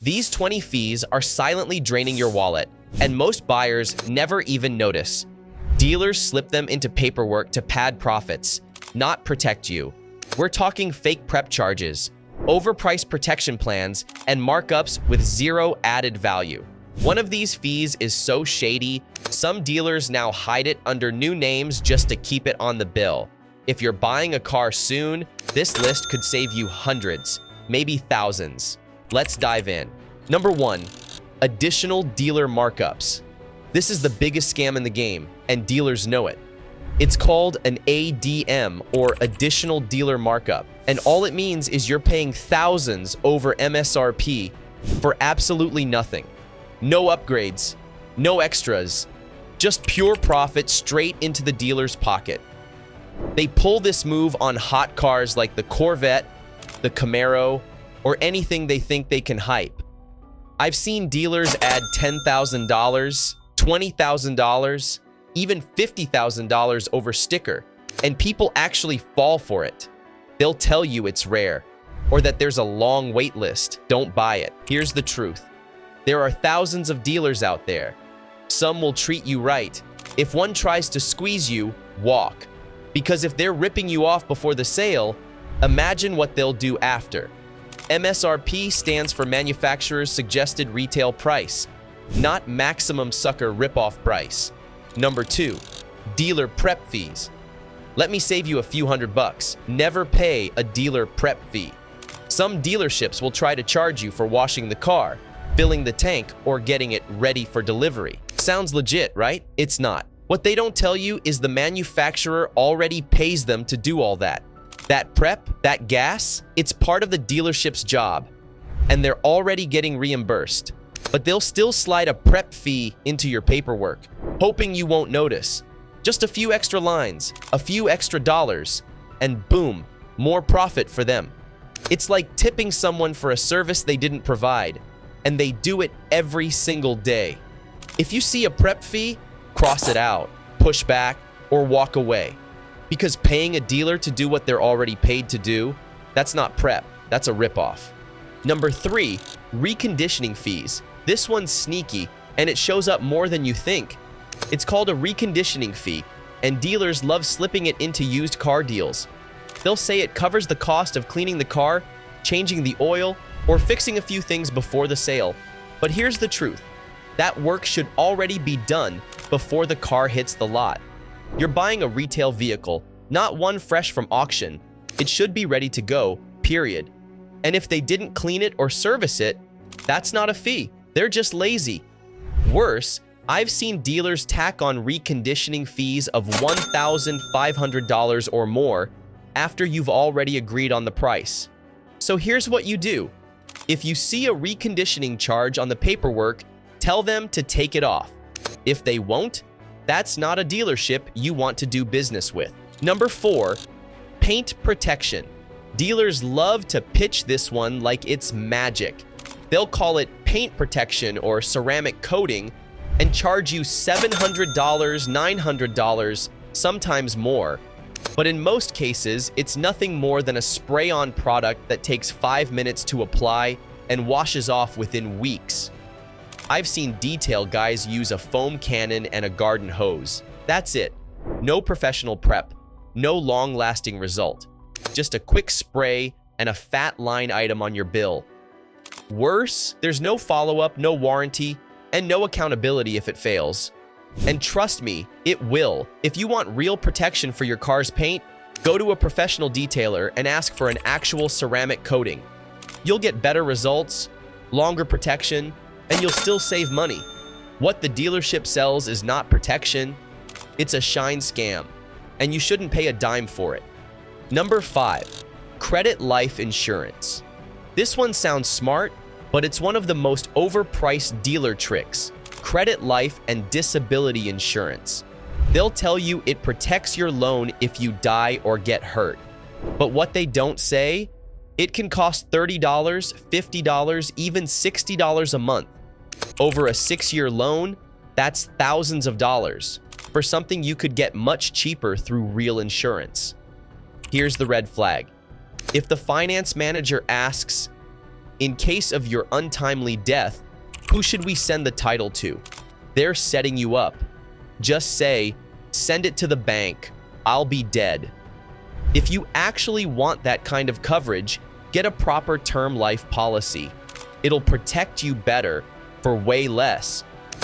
These 20 fees are silently draining your wallet, and most buyers never even notice. Dealers slip them into paperwork to pad profits, not protect you. We're talking fake prep charges, overpriced protection plans, and markups with zero added value. One of these fees is so shady, some dealers now hide it under new names just to keep it on the bill. If you're buying a car soon, this list could save you hundreds, maybe thousands. Let's dive in. Number 1, additional dealer markups. This is the biggest scam in the game, and dealers know it. It's called an ADM, or additional dealer markup, and all it means is you're paying thousands over MSRP for absolutely nothing. No upgrades, no extras, just pure profit straight into the dealer's pocket. They pull this move on hot cars like the Corvette, the Camaro, or anything they think they can hype. I've seen dealers add $10,000, $20,000, even $50,000 over sticker, and people actually fall for it. They'll tell you it's rare, or that there's a long wait list. Don't buy it. Here's the truth. There are thousands of dealers out there. Some will treat you right. If one tries to squeeze you, walk. Because if they're ripping you off before the sale, imagine what they'll do after. MSRP stands for manufacturer's suggested retail price, not maximum sucker ripoff price. Number 2, dealer prep fees. Let me save you a few $100. Never pay a dealer prep fee. Some dealerships will try to charge you for washing the car, filling the tank, or getting it ready for delivery. Sounds legit, right? It's not. What they don't tell you is the manufacturer already pays them to do all that. That prep, that gas, it's part of the dealership's job, and they're already getting reimbursed. But they'll still slide a prep fee into your paperwork, hoping you won't notice. Just a few extra lines, a few extra dollars, and boom, more profit for them. It's like tipping someone for a service they didn't provide, and they do it every single day. If you see a prep fee, cross it out, push back, or walk away. Because paying a dealer to do what they're already paid to do, that's not prep, that's a ripoff. Number 3, reconditioning fees. This one's sneaky, and it shows up more than you think. It's called a reconditioning fee, and dealers love slipping it into used car deals. They'll say it covers the cost of cleaning the car, changing the oil, or fixing a few things before the sale. But here's the truth. That work should already be done before the car hits the lot. You're buying a retail vehicle, not one fresh from auction. It should be ready to go, period. And if they didn't clean it or service it, that's not a fee. They're just lazy. Worse, I've seen dealers tack on reconditioning fees of $1,500 or more after you've already agreed on the price. So here's what you do. If you see a reconditioning charge on the paperwork, tell them to take it off. If they won't, that's not a dealership you want to do business with. Number 4, paint protection. Dealers love to pitch this one like it's magic. They'll call it paint protection or ceramic coating and charge you $700, $900, sometimes more. But in most cases, it's nothing more than a spray-on product that takes 5 minutes to apply and washes off within weeks. I've seen detail guys use a foam cannon and a garden hose. That's it. No professional prep, no long-lasting result. Just a quick spray and a fat line item on your bill. Worse, there's no follow-up, no warranty, and no accountability if it fails. And trust me, it will. If you want real protection for your car's paint, go to a professional detailer and ask for an actual ceramic coating. You'll get better results, longer protection, and you'll still save money. What the dealership sells is not protection, it's a shine scam, and you shouldn't pay a dime for it. Number 5, credit life insurance. This one sounds smart, but it's one of the most overpriced dealer tricks. Credit life and disability insurance. They'll tell you it protects your loan if you die or get hurt. But what they don't say, it can cost $30, $50, even $60 a month. Over a 6-year loan, that's thousands of dollars for something you could get much cheaper through real insurance. Here's the red flag. If the finance manager asks, In case of your untimely death, who should we send the title to? They're setting you up. Just say, send it to the bank. I'll be dead. If you actually want that kind of coverage, get a proper term life policy. It'll protect you better for way less.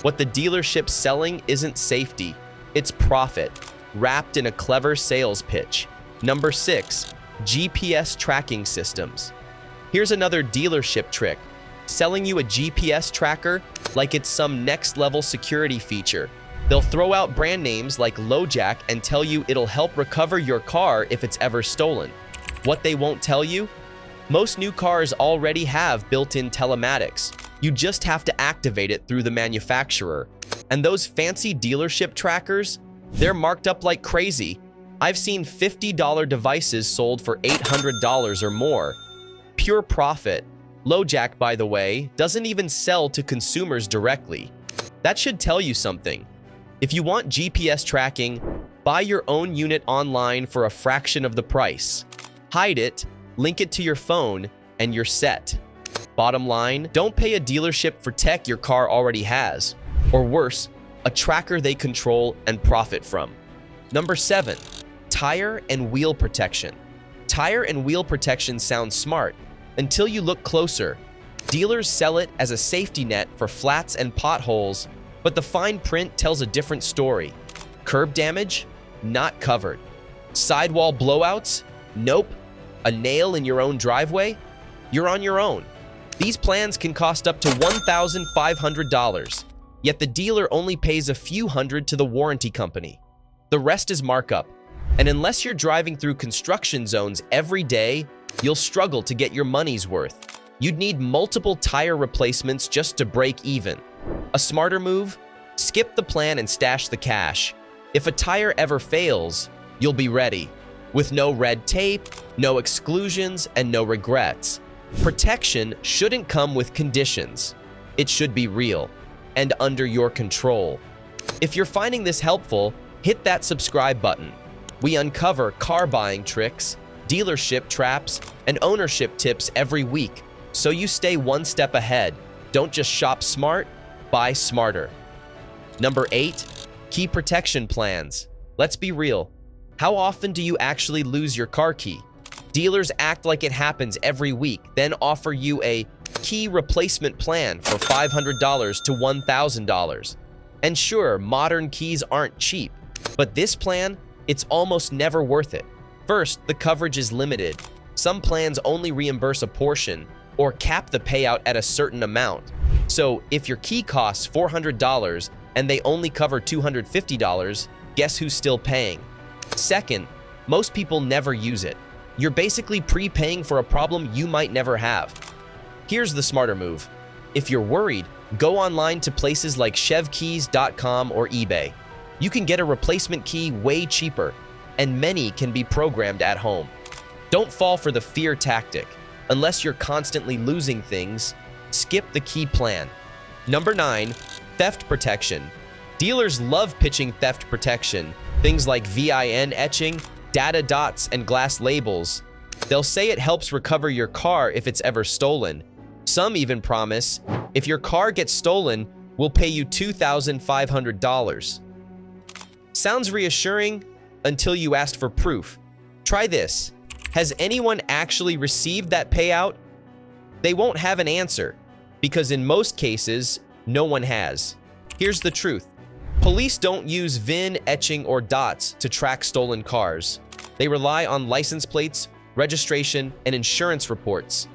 What the dealership's selling isn't safety, it's profit, wrapped in a clever sales pitch. Number 6, GPS tracking systems. Here's another dealership trick, selling you a GPS tracker like it's some next-level security feature. They'll throw out brand names like LoJack and tell you it'll help recover your car if it's ever stolen. What they won't tell you? Most new cars already have built-in telematics. You just have to activate it through the manufacturer. And those fancy dealership trackers, they're marked up like crazy. I've seen $50 devices sold for $800 or more. Pure profit. LoJack, by the way, doesn't even sell to consumers directly. That should tell you something. If you want GPS tracking, buy your own unit online for a fraction of the price. Hide it, link it to your phone, and you're set. Bottom line, don't pay a dealership for tech your car already has. Or worse, a tracker they control and profit from. Number 7, tire and wheel protection. Tire and wheel protection sounds smart until you look closer. Dealers sell it as a safety net for flats and potholes, but the fine print tells a different story. Curb damage? Not covered. Sidewall blowouts? Nope. A nail in your own driveway? You're on your own. These plans can cost up to $1,500, yet the dealer only pays a few hundred to the warranty company. The rest is markup, and unless you're driving through construction zones every day, you'll struggle to get your money's worth. You'd need multiple tire replacements just to break even. A smarter move? Skip the plan and stash the cash. If a tire ever fails, you'll be ready, with no red tape, no exclusions, and no regrets. Protection shouldn't come with conditions. It should be real and under your control. If you're finding this helpful, hit that subscribe button. We uncover car buying tricks, dealership traps, and ownership tips every week, so you stay one step ahead. Don't just shop smart, buy smarter. Number 8, key protection plans. Let's be real. How often do you actually lose your car key? Dealers act like it happens every week, then offer you a key replacement plan for $500 to $1,000. And sure, modern keys aren't cheap, but this plan, it's almost never worth it. First, the coverage is limited. Some plans only reimburse a portion or cap the payout at a certain amount. So if your key costs $400 and they only cover $250, guess who's still paying? Second, most people never use it. You're basically prepaying for a problem you might never have. Here's the smarter move. If you're worried, go online to places like chevkeys.com or eBay. You can get a replacement key way cheaper, and many can be programmed at home. Don't fall for the fear tactic. Unless you're constantly losing things, skip the key plan. Number 9, theft protection. Dealers love pitching theft protection, things like VIN etching, data dots, and glass labels. They'll say it helps recover your car if it's ever stolen. Some even promise, if your car gets stolen, we'll pay you $2,500. Sounds reassuring until you asked for proof. Try this. Has anyone actually received that payout? They won't have an answer, because in most cases, no one has. Here's the truth. Police don't use VIN, etching, or dots to track stolen cars. They rely on license plates, registration, and insurance reports.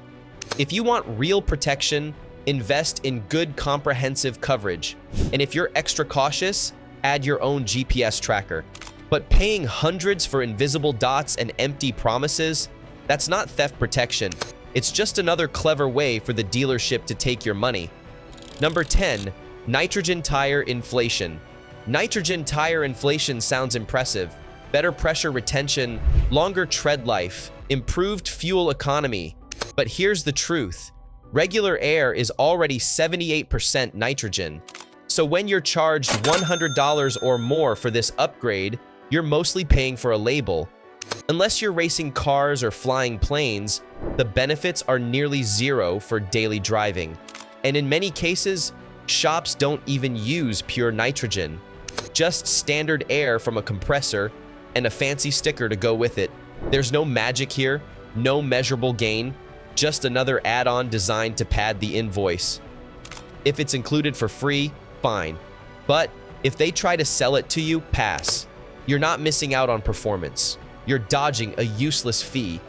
If you want real protection, invest in good comprehensive coverage. And if you're extra cautious, add your own GPS tracker. But paying hundreds for invisible dots and empty promises, that's not theft protection. It's just another clever way for the dealership to take your money. Number 10, nitrogen tire inflation. Nitrogen tire inflation sounds impressive. Better pressure retention, longer tread life, improved fuel economy. But here's the truth. Regular air is already 78% nitrogen. So when you're charged $100 or more for this upgrade, you're mostly paying for a label. Unless you're racing cars or flying planes, the benefits are nearly zero for daily driving. And in many cases, shops don't even use pure nitrogen, just standard air from a compressor and a fancy sticker to go with it. There's no magic here, no measurable gain, just another add-on designed to pad the invoice. If it's included for free, fine. But if they try to sell it to you, pass. You're not missing out on performance. You're dodging a useless fee.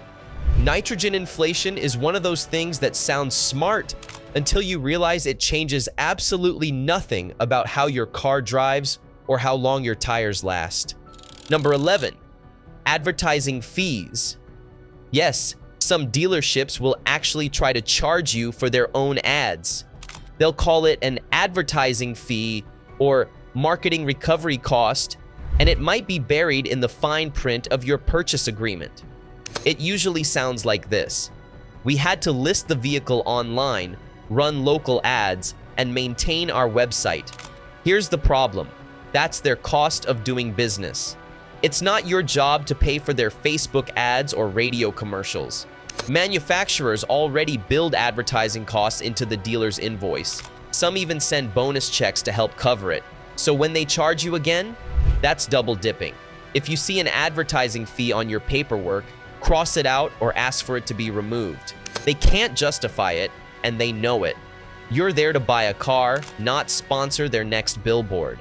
Nitrogen inflation is one of those things that sounds smart until you realize it changes absolutely nothing about how your car drives or how long your tires last. Number 11, advertising fees. Yes, some dealerships will actually try to charge you for their own ads. They'll call it an advertising fee or marketing recovery cost, and it might be buried in the fine print of your purchase agreement. It usually sounds like this: we had to list the vehicle online, run local ads, and maintain our website. Here's the problem: that's their cost of doing business. It's not your job to pay for their Facebook ads or radio commercials. Manufacturers already build advertising costs into the dealer's invoice. Some even send bonus checks to help cover it. So when they charge you again, that's double dipping. If you see an advertising fee on your paperwork, cross it out or ask for it to be removed. They can't justify it, and they know it. You're there to buy a car, not sponsor their next billboard.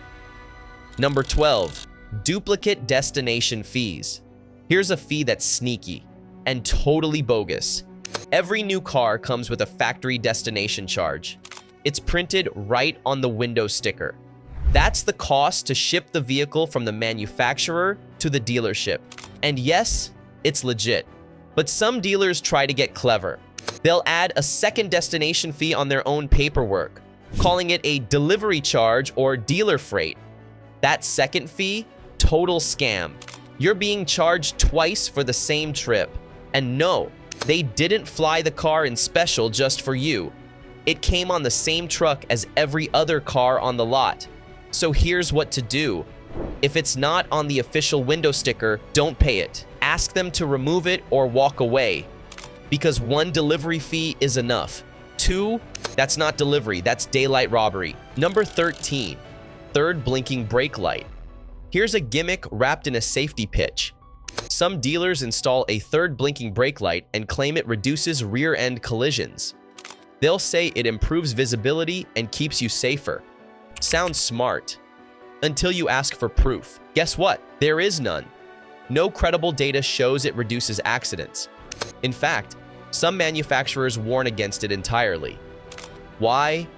Number 12, duplicate destination fees. Here's a fee that's sneaky and totally bogus. Every new car comes with a factory destination charge. It's printed right on the window sticker. That's the cost to ship the vehicle from the manufacturer to the dealership. And yes, it's legit. But some dealers try to get clever. They'll add a second destination fee on their own paperwork, calling it a delivery charge or dealer freight. That second fee, total scam. You're being charged twice for the same trip. And no, they didn't fly the car in special just for you. It came on the same truck as every other car on the lot. So here's what to do. If it's not on the official window sticker, don't pay it. Ask them to remove it or walk away. Because 1 delivery fee is enough. 2, that's not delivery, that's daylight robbery. Number 13, third blinking brake light. Here's a gimmick wrapped in a safety pitch. Some dealers install a third blinking brake light and claim it reduces rear-end collisions. They'll say it improves visibility and keeps you safer. Sounds smart. Until you ask for proof. Guess what? There is none. No credible data shows it reduces accidents. In fact, some manufacturers warn against it entirely. Why?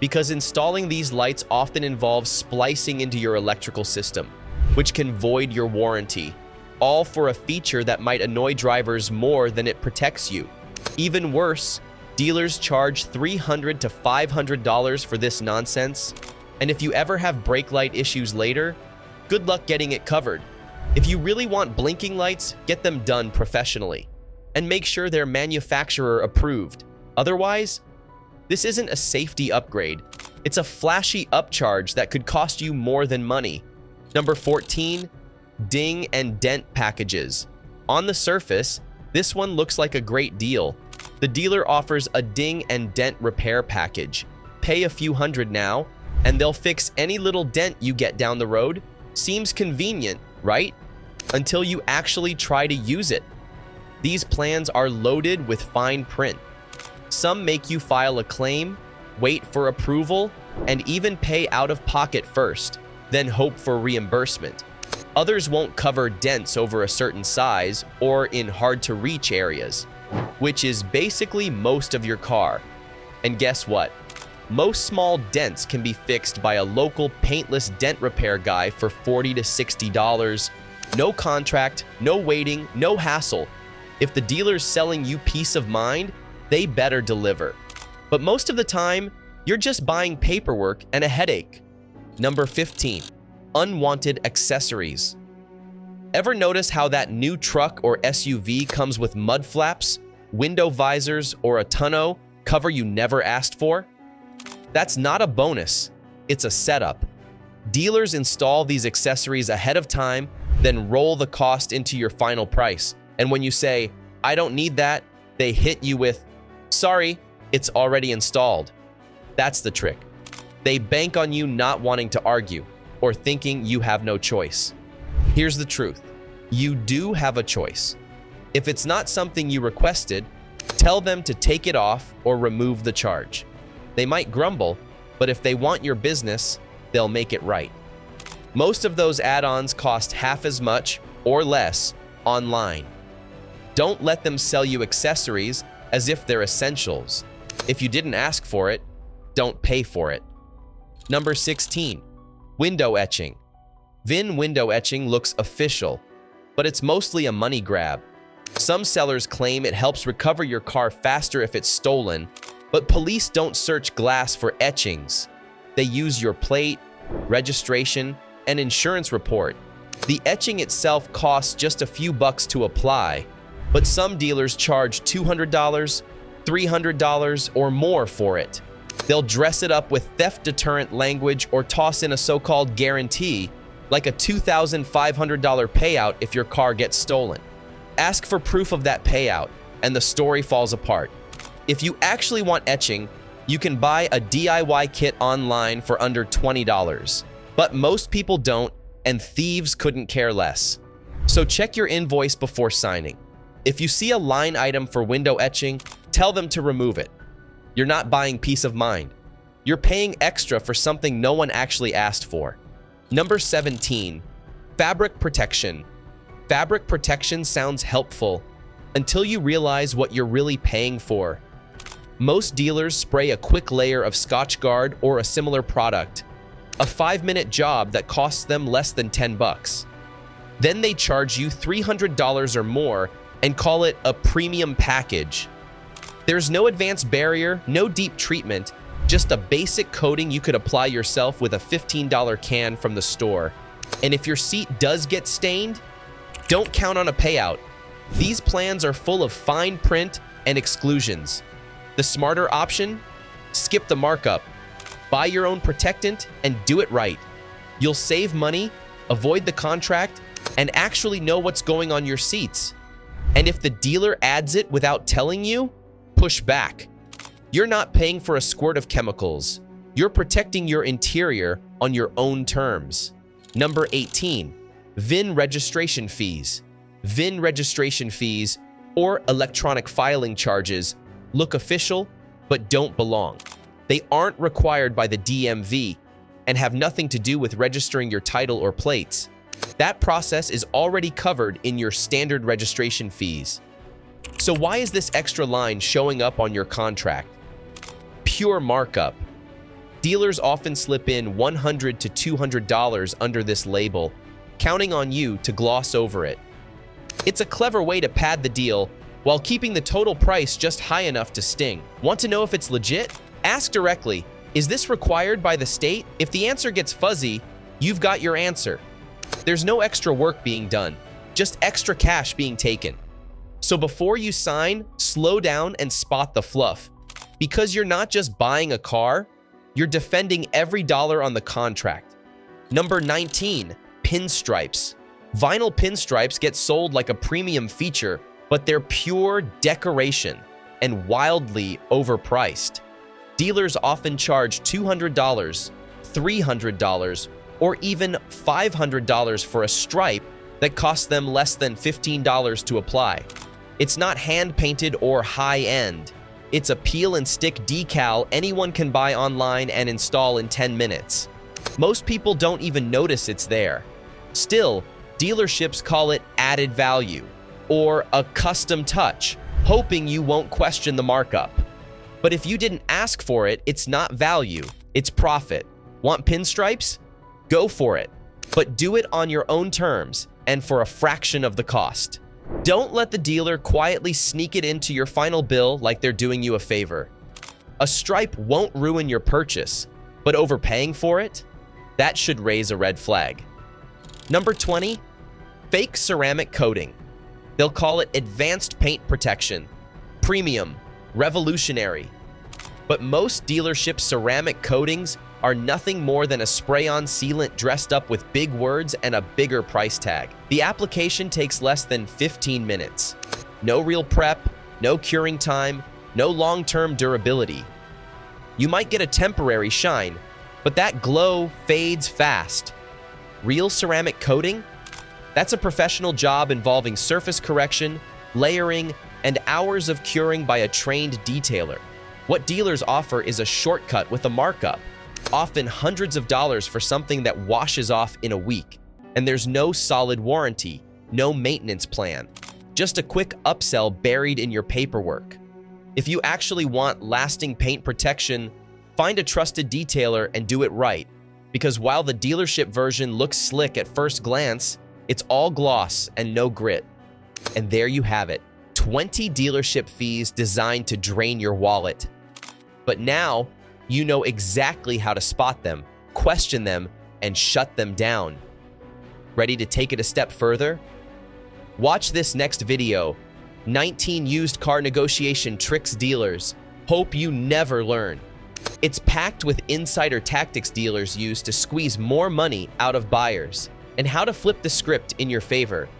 Because installing these lights often involves splicing into your electrical system, which can void your warranty, all for a feature that might annoy drivers more than it protects you. Even worse, dealers charge $300 to $500 for this nonsense, and if you ever have brake light issues later, good luck getting it covered. If you really want blinking lights, get them done professionally, and make sure they're manufacturer approved. Otherwise, this isn't a safety upgrade. It's a flashy upcharge that could cost you more than money. Number 14, ding and dent packages. On the surface, this one looks like a great deal. The dealer offers a ding and dent repair package. Pay a few hundred now, and they'll fix any little dent you get down the road. Seems convenient, right? Until you actually try to use it. These plans are loaded with fine print. Some make you file a claim, wait for approval, and even pay out of pocket first, then hope for reimbursement. Others won't cover dents over a certain size or in hard-to-reach areas, which is basically most of your car. And guess what? Most small dents can be fixed by a local paintless dent repair guy for $40 to $60. No contract, no waiting, no hassle. If the dealer's selling you peace of mind, they better deliver. But most of the time, you're just buying paperwork and a headache. Number 15, unwanted accessories. Ever notice how that new truck or SUV comes with mud flaps, window visors, or a tonneau cover you never asked for? That's not a bonus, it's a setup. Dealers install these accessories ahead of time then roll the cost into your final price. And when you say, "I don't need that," they hit you with, "Sorry, it's already installed." That's the trick. They bank on you not wanting to argue or thinking you have no choice. Here's the truth. You do have a choice. If it's not something you requested, tell them to take it off or remove the charge. They might grumble, but if they want your business, they'll make it right. Most of those add-ons cost half as much or less online. Don't let them sell you accessories as if they're essentials. If you didn't ask for it, don't pay for it. Number 16, window etching. VIN window etching looks official, but it's mostly a money grab. Some sellers claim it helps recover your car faster if it's stolen, but police don't search glass for etchings. They use your plate, registration, and insurance report. The etching itself costs just a few bucks to apply, but some dealers charge $200, $300, or more for it. They'll dress it up with theft deterrent language or toss in a so-called guarantee, like a $2,500 payout if your car gets stolen. Ask for proof of that payout, and the story falls apart. If you actually want etching, you can buy a DIY kit online for under $20. But most people don't, and thieves couldn't care less. So check your invoice before signing. If you see a line item for window etching, tell them to remove it. You're not buying peace of mind. You're paying extra for something no one actually asked for. Number 17, fabric protection. Fabric protection sounds helpful until you realize what you're really paying for. Most dealers spray a quick layer of Scotchgard or a similar product, a 5-minute job that costs them less than 10 bucks. Then they charge you $300 or more and call it a premium package. There's no advanced barrier, no deep treatment, just a basic coating you could apply yourself with a $15 can from the store. And if your seat does get stained, don't count on a payout. These plans are full of fine print and exclusions. The smarter option? Skip the markup. Buy your own protectant and do it right. You'll save money, avoid the contract, and actually know what's going on your seats. And if the dealer adds it without telling you, push back. You're not paying for a squirt of chemicals. You're protecting your interior on your own terms. Number 18, VIN registration fees. VIN registration fees, or electronic filing charges, look official but don't belong. They aren't required by the DMV and have nothing to do with registering your title or plates. That process is already covered in your standard registration fees. So why is this extra line showing up on your contract? Pure markup. Dealers often slip in $100 to $200 under this label, counting on you to gloss over it. It's a clever way to pad the deal while keeping the total price just high enough to sting. Want to know if it's legit? Ask directly, is this required by the state? If the answer gets fuzzy, you've got your answer. There's no extra work being done, just extra cash being taken. So before you sign, slow down and spot the fluff. Because you're not just buying a car, you're defending every dollar on the contract. Number 19, pinstripes. Vinyl pinstripes get sold like a premium feature, but they're pure decoration and wildly overpriced. Dealers often charge $200, $300, or even $500 for a stripe that costs them less than $15 to apply. It's not hand-painted or high-end. It's a peel and stick decal anyone can buy online and install in 10 minutes. Most people don't even notice it's there. Still, dealerships call it added value or a custom touch, hoping you won't question the markup. But if you didn't ask for it, it's not value, it's profit. Want pinstripes? Go for it, but do it on your own terms and for a fraction of the cost. Don't let the dealer quietly sneak it into your final bill like they're doing you a favor. A stripe won't ruin your purchase, but overpaying for it? That should raise a red flag. Number 20, fake ceramic coating. They'll call it advanced paint protection, premium, revolutionary. But most dealership ceramic coatings are nothing more than a spray-on sealant dressed up with big words and a bigger price tag. The application takes less than 15 minutes. No real prep, no curing time, no long-term durability. You might get a temporary shine, but that glow fades fast. Real ceramic coating? That's a professional job involving surface correction, layering, and hours of curing by a trained detailer. What dealers offer is a shortcut with a markup, often hundreds of dollars for something that washes off in a week. And there's no solid warranty, no maintenance plan, just a quick upsell buried in your paperwork. If you actually want lasting paint protection, find a trusted detailer and do it right. Because while the dealership version looks slick at first glance, it's all gloss and no grit. And there you have it, 20 dealership fees designed to drain your wallet. But now, you know exactly how to spot them, question them, and shut them down. Ready to take it a step further? Watch this next video, 19 used car negotiation tricks dealers hope you never learn. It's packed with insider tactics dealers use to squeeze more money out of buyers, and how to flip the script in your favor.